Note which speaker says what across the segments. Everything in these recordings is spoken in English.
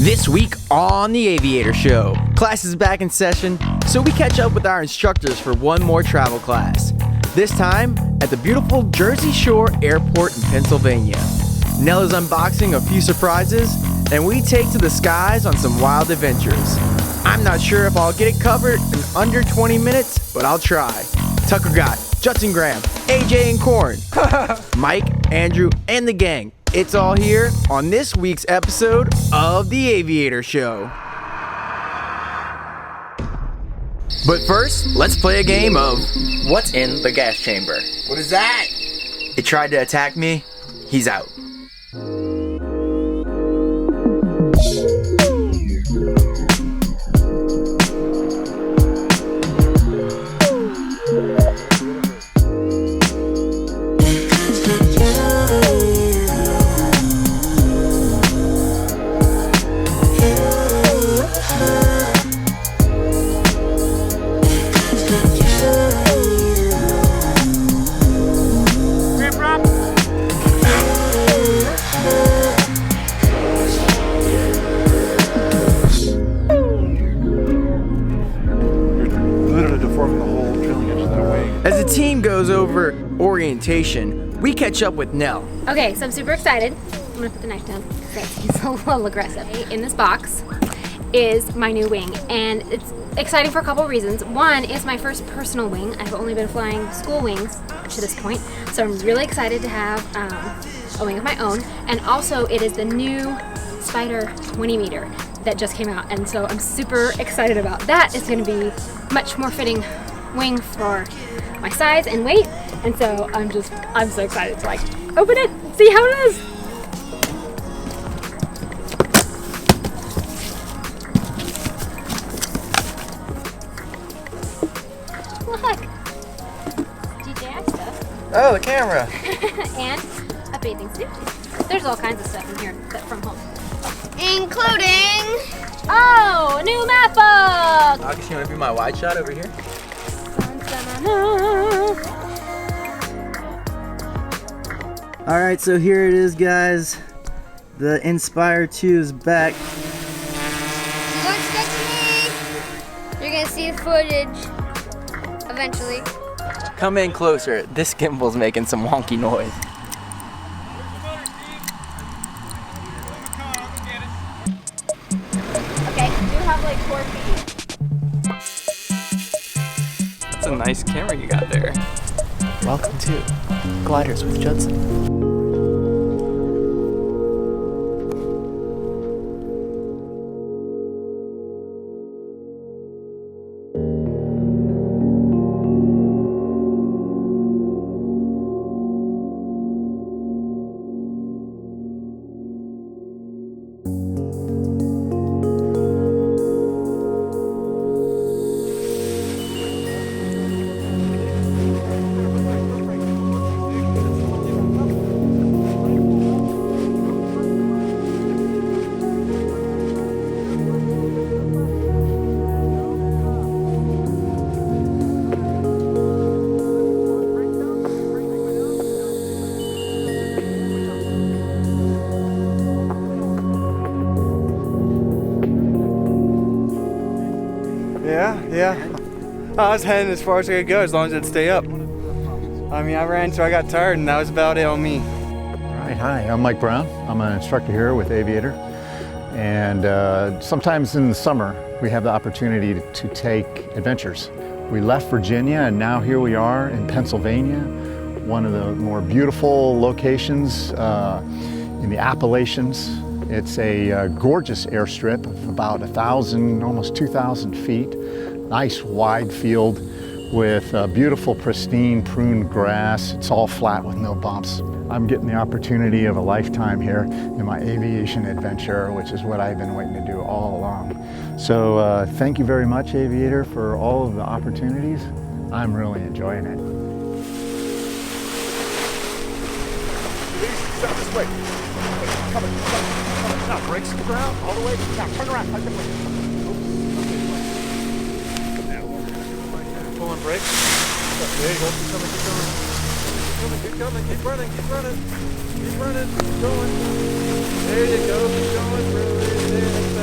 Speaker 1: This week on the Aviator Show, class is back in session, so we catch up with our instructors for one more travel class. This time at the beautiful Jersey Shore Airport in Pennsylvania. Nell is unboxing a few surprises, and we take to the skies on some wild adventures. I'm not sure if I'll get it covered in under 20 minutes, but I'll try. Tucker Gott, Judson Graham, AJ and Corn, Mike, Andrew, and the gang. It's all here on this week's episode of the Aviator Show. But first, let's play a game of What's in the Gas Chamber?
Speaker 2: What is that?
Speaker 1: It tried to attack me. He's out. As the team goes over orientation, we catch up with Nell.
Speaker 3: Okay, so I'm super excited. I'm gonna put the knife down because it's a little aggressive. In this box is my new wing, and it's exciting for a couple reasons. One is my first personal wing. I've only been flying school wings to this point, so I'm really excited to have a wing of my own. And also, it is the new Spider 20 meter that just came out, and so I'm super excited about that. It's gonna be much more fitting wing for my size and weight, and so I'm so excited to like open it, see how it is. Look, DJI stuff.
Speaker 1: Oh, the camera.
Speaker 3: And a bathing suit. There's all kinds of stuff in here that from home, including a new map book.
Speaker 1: August, you want to be my wide shot over here? Alright, so here it is, guys. The Inspire 2 is back.
Speaker 4: Don't touch me! You're gonna see the footage eventually.
Speaker 1: Come in closer. This gimbal's making some wonky noise.
Speaker 3: Okay, you have like 4 feet.
Speaker 1: That's a nice camera you got there.
Speaker 2: Welcome to Gliders with Judson.
Speaker 5: Yeah. I was heading as far as I could go as long as it'd stay up. I mean, I ran until I got tired, and that was about it on me.
Speaker 6: All right, hi, I'm Mike Brown. I'm an instructor here with Aviator. And sometimes in the summer, we have the opportunity to take adventures. We left Virginia, and now here we are in Pennsylvania, one of the more beautiful locations in the Appalachians. It's a gorgeous airstrip of about 1,000, almost 2,000 feet. Nice wide field with beautiful, pristine, pruned grass. It's all flat with no bumps. I'm getting the opportunity of a lifetime here in my aviation adventure, which is what I've been waiting to do all along. So thank you very much, Aviator, for all of the opportunities. I'm really enjoying it.
Speaker 7: Stop this way. Coming. Now, brakes to the ground, all the way. Now, turn around. Pulling brakes. There you go. Keep coming. Keep running. Keep running. Keep going. There you go. Keep going. Really.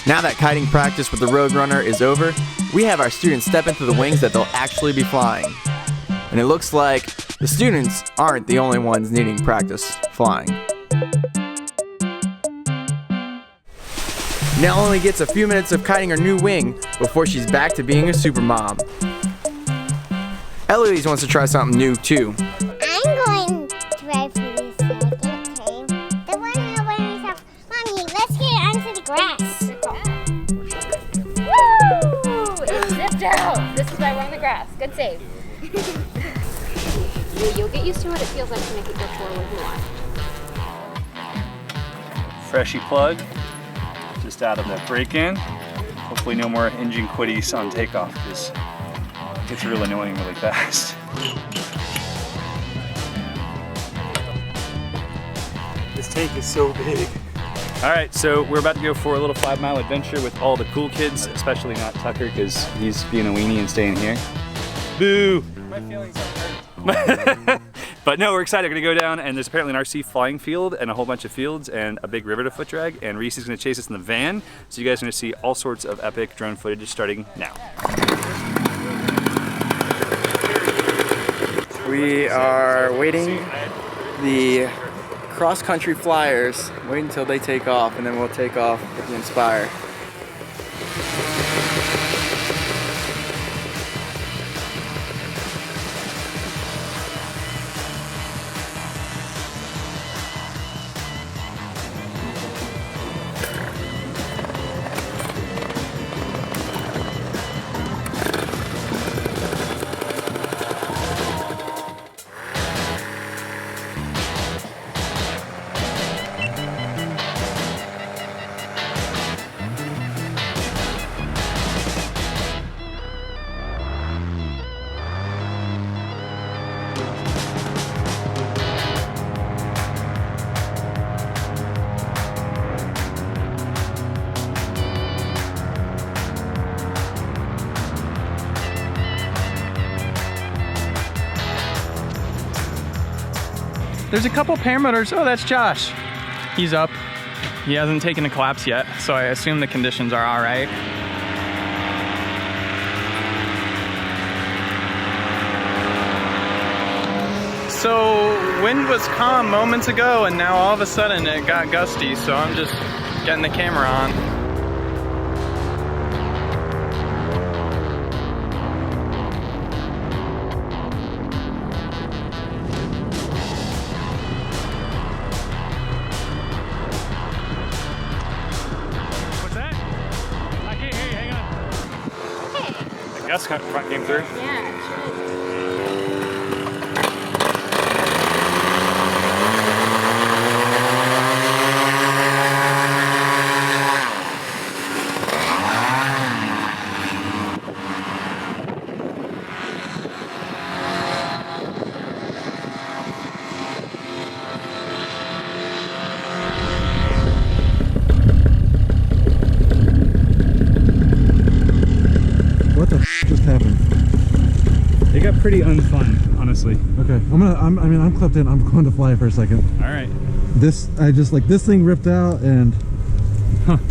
Speaker 1: Now that kiting practice with the Roadrunner is over, we have our students step into the wings that they'll actually be flying. And it looks like the students aren't the only ones needing practice flying. Nell only gets a few minutes of kiting her new wing before she's back to being a super mom. Eloise wants to try something new too.
Speaker 8: I'm going to try for the second time. The one I wear myself. Mommy, let's get onto the grass.
Speaker 3: Woo! It zipped out. This is why we're on the grass. Good save. You'll get used to what it feels like to make it go forward more.
Speaker 9: Freshy plug, just out of the break-in. Hopefully no more engine quitties on takeoff because it gets real annoying really fast.
Speaker 5: This tank is so big.
Speaker 9: All right, so we're about to go for a little 5-mile adventure with all the cool kids, especially not Tucker because he's being a weenie and staying here. Boo!
Speaker 5: My feelings are hurt.
Speaker 9: But no, we're excited. We're gonna go down and there's apparently an RC flying field and a whole bunch of fields and a big river to foot drag, and Reese is gonna chase us in the van. So you guys are gonna see all sorts of epic drone footage starting now.
Speaker 1: We are waiting the cross-country flyers, wait until they take off, and then we'll take off with the Inspire.
Speaker 10: There's a couple paramotors. Oh, that's Josh. He's up. He hasn't taken a collapse yet, so I assume the conditions are all right. So wind was calm moments ago, and now all of a sudden it got gusty, so I'm just getting the camera on.
Speaker 9: Gus front came through.
Speaker 3: Yeah,
Speaker 11: just happened?
Speaker 9: It got pretty unfun, honestly.
Speaker 11: Okay, I'm clipped in. I'm going to fly for a second.
Speaker 9: All right.
Speaker 11: This thing ripped out, and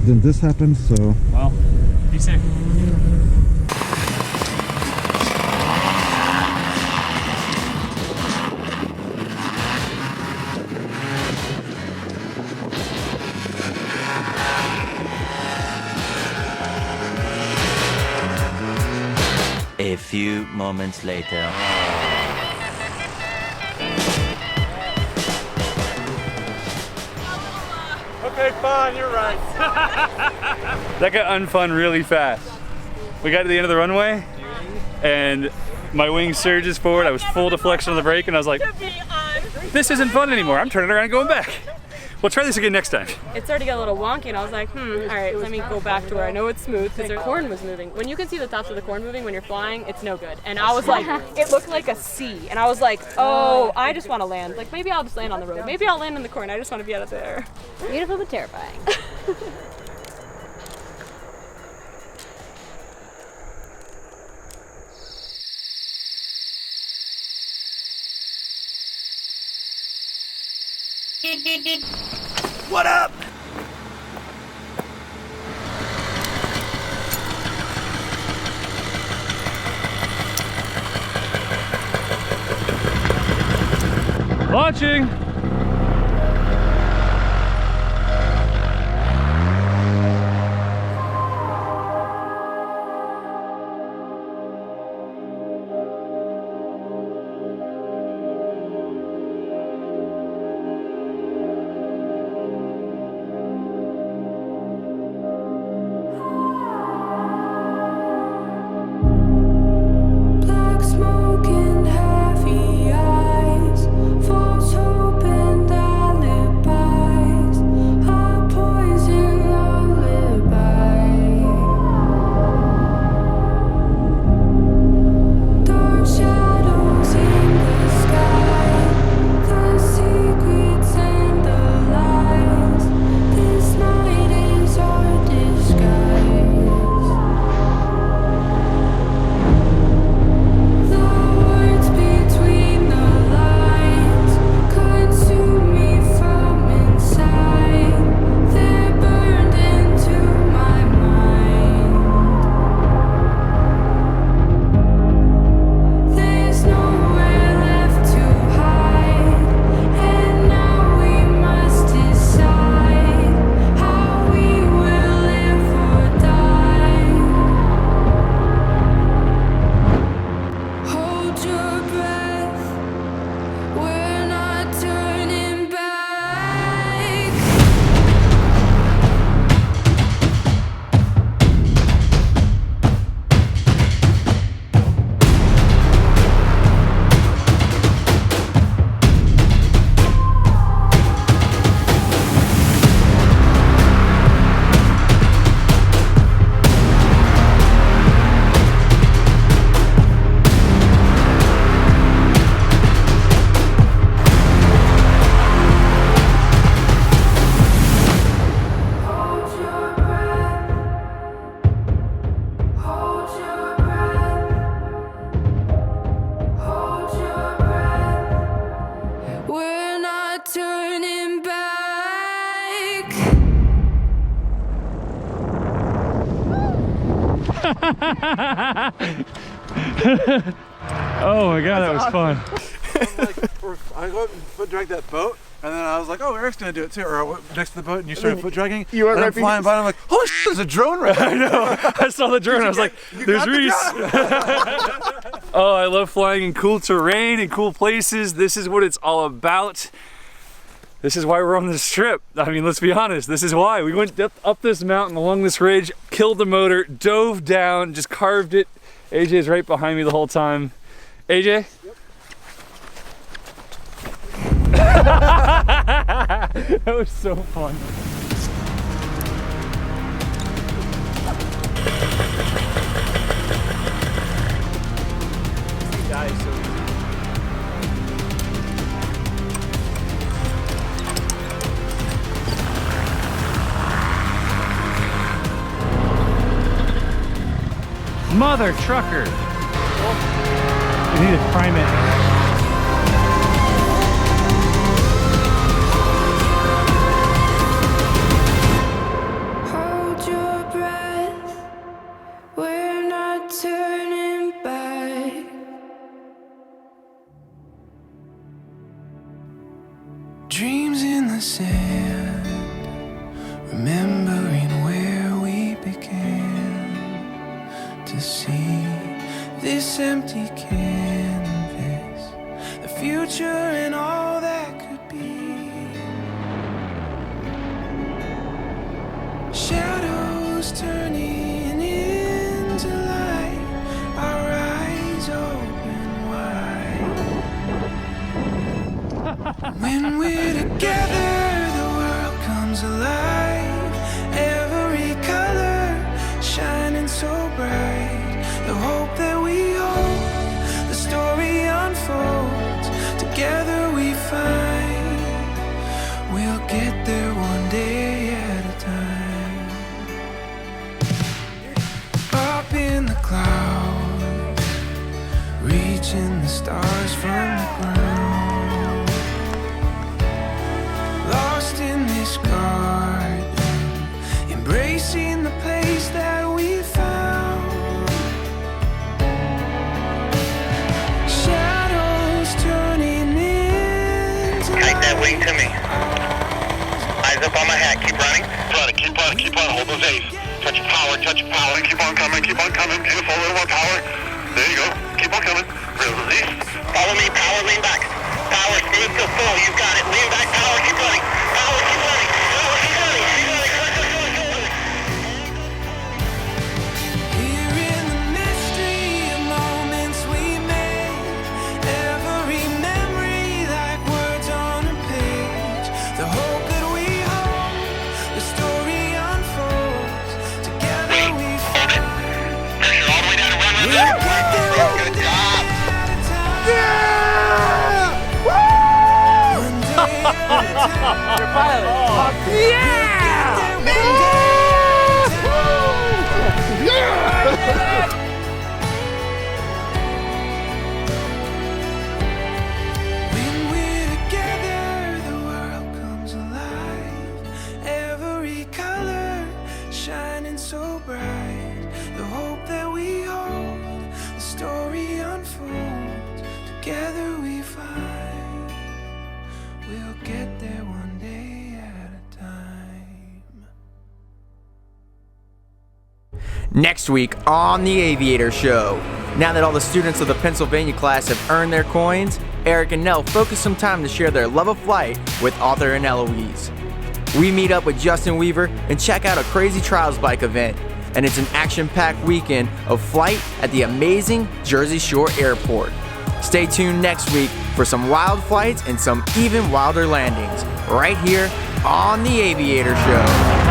Speaker 11: then this happened. So
Speaker 9: well, be safe.
Speaker 12: A few moments later.
Speaker 5: Okay, fine, you're right.
Speaker 9: That got unfun really fast. We got to the end of the runway, and my wing surges forward. I was full deflection on the brake, and I was like, this isn't fun anymore. I'm turning around and going back. We'll try this again next time.
Speaker 13: It started to get a little wonky, and I was like, all right, let me go back to where I know it's smooth, because the corn was moving. When you can see the tops of the corn moving when you're flying, it's no good. And I was like, it looked like a C, and I was like, oh, I just want to land. Like, maybe I'll just land on the road. Maybe I'll land in the corn. I just want to be out of there.
Speaker 3: beautiful but terrifying.
Speaker 1: What up?
Speaker 9: Launching. Oh my god, that was fun.
Speaker 7: I go up and foot drag that boat, and then I was like, oh, Eric's gonna do it too. Or I went next to the boat, and you started foot dragging.
Speaker 6: You were
Speaker 7: and I'm flying by, and I'm like, holy shit, there's a drone right there.
Speaker 9: I know. I saw the drone. I was like, there's Reese. Oh, I love flying in cool terrain and cool places. This is what it's all about. This is why we're on this trip. I mean, let's be honest. This is why. We went up this mountain along this ridge, killed the motor, dove down, just carved it. AJ's right behind me the whole time. AJ? Yep. That was so fun.
Speaker 2: He dies so easy.
Speaker 9: Mother trucker. I need to prime it.
Speaker 14: Hold your breath. We're not turning back. Dreams in the sand, remembering where we began. To see this empty canvas, the future and all that could be. Shadows turning into light, our eyes open wide. When we're together, the world comes alive. Every color shining so bright. The hope that we hold, the story unfolds. Together we find we'll get there one day at a time. Up in the clouds, reaching the stars from the ground. Lost in this garden, embracing the place that we found. Shadows turning into
Speaker 15: up on my hat. Keep running. Keep running. Hold those A's. Touch your power. Keep on coming. Beautiful. A little more power. There you go. Keep on coming. Release. Follow me. Power, lean back. Power, smooth to full. You got it. Lean back. Power, keep running. Power, keep running. Power, keep running.
Speaker 14: Here in the mystery of moments we made, every memory like words on a page. The hope that we hold, the story unfolds. Together we find.
Speaker 15: Pressure all the way down to run. Good job.
Speaker 2: You're a pilot.
Speaker 14: When we're together, the world comes alive. Every color shining so bright. The hope that we hold, the story unfolds. Together we find we'll get there one day at a time.
Speaker 1: Next week on the Aviator Show. Now that all the students of the Pennsylvania class have earned their coins, Eric and Nell focus some time to share their love of flight with Arthur and Eloise. We meet up with Justin Weaver and check out a crazy trials bike event, and it's an action-packed weekend of flight at the amazing Jersey Shore Airport. Stay tuned next week for some wild flights and some even wilder landings, right here on the Aviator Show.